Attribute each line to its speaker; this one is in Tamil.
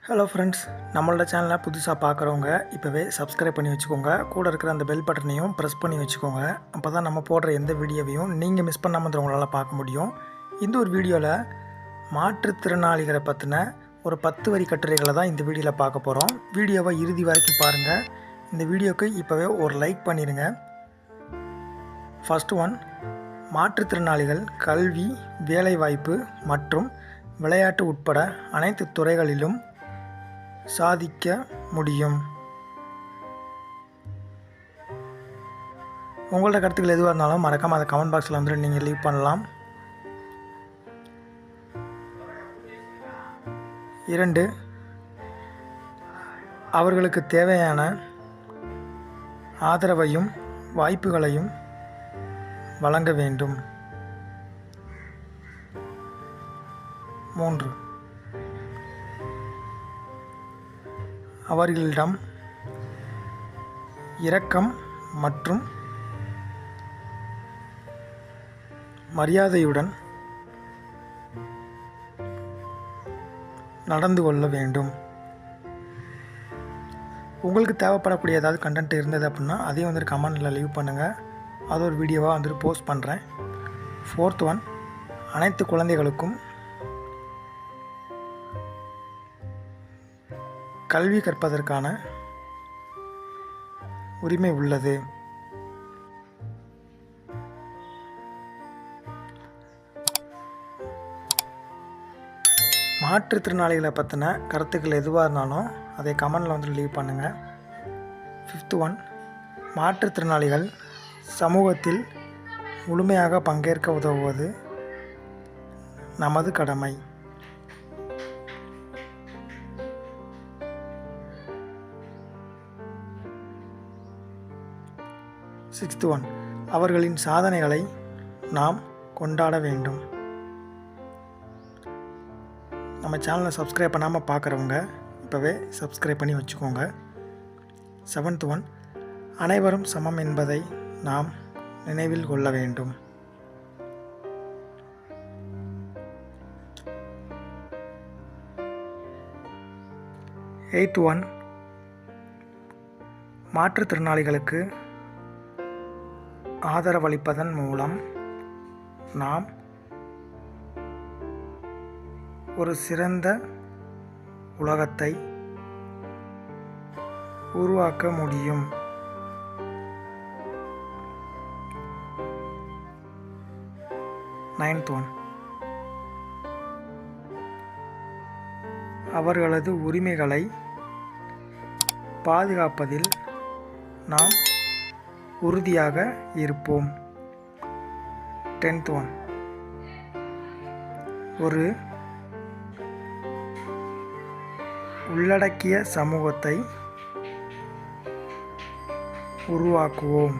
Speaker 1: ஹலோ ஃப்ரெண்ட்ஸ், நம்மளோட சேனலை புதுசாக பார்க்குறவங்க இப்போவே சப்ஸ்கிரைப் பண்ணி வச்சுக்கோங்க. கூட இருக்கிற அந்த பெல் பட்டனையும் ப்ரெஸ் பண்ணி வச்சுக்கோங்க. அப்போ தான் நம்ம போடுற எந்த வீடியோவையும் நீங்கள் மிஸ் பண்ணாமல் உங்களால் பார்க்க முடியும். இந்த ஒரு வீடியோவில் மாற்றுத்திறனாளிகளை பற்றின ஒரு 10 வரி கட்டுரைகளை தான் இந்த வீடியோவில் பார்க்க போகிறோம். வீடியோவை இறுதி வரைக்கும் பாருங்கள். இந்த வீடியோவுக்கு இப்போவே ஒரு லைக் பண்ணிடுங்க. ஃபர்ஸ்ட் ஒன், மாற்றுத்திறனாளிகள் கல்வி, வேலைவாய்ப்பு மற்றும் விளையாட்டு உட்பட அனைத்து துறைகளிலும் சாதிக்க முடியும். உங்களோட கருத்துக்கள் எதுவாக இருந்தாலும் மறக்காமல் அதை கமெண்ட் பாக்ஸில் வந்துட்டு நீங்கள் லீவ் பண்ணலாம். 2, அவர்களுக்கு தேவையான ஆதரவையும் வாய்ப்புகளையும் வழங்க வேண்டும். 3, அவர்களிடம் இரக்கம் மற்றும் மரியாதையுடன் நடந்து கொள்ள வேண்டும். உங்களுக்கு தேவைப்படக்கூடிய ஏதாவது கண்டென்ட் இருந்தது அப்படின்னா அதையும் வந்துட்டு கமெண்டில் லீவ் பண்ணுங்கள். அது ஒரு வீடியோவாக வந்துட்டு போஸ்ட் பண்ணுறேன். 4th ஒன், அனைத்து குழந்தைகளுக்கும் கல்வி கற்பதற்கான உரிமை உள்ளது. மாற்றுத்திறனாளிகளை பற்றின கருத்துக்கள் எதுவாக இருந்தாலும் அதை கமெண்டில் வந்து லீவ் பண்ணுங்கள். 5th ஒன், மாற்றுத்திறனாளிகள் சமூகத்தில் முழுமையாக பங்கேற்க உதவுவது நமது கடமை. 6th ஒன், அவர்களின் சாதனைகளை நாம் கொண்டாட வேண்டும். நம்ம சேனலை சப்ஸ்கிரைப் பண்ணாமல் பார்க்குறவங்க இப்போவே சப்ஸ்கிரைப் பண்ணி வச்சுக்கோங்க. 7th ஒன், அனைவரும் சமம் என்பதை நாம் நினைவில் கொள்ள வேண்டும். 8th ஒன், மாற்றுத்திறனாளிகளுக்கு ஆதரவளிப்பதன் மூலம் நாம் ஒரு சிறந்த உலகத்தை உருவாக்க முடியும். 9th ஒன், அவர்களது உரிமைகளை பாதுகாப்பதில் நாம் உறுதியாக இருப்போம். 10th ஒன், ஒரு உள்ளடக்கிய சமூகத்தை உருவாக்குவோம்.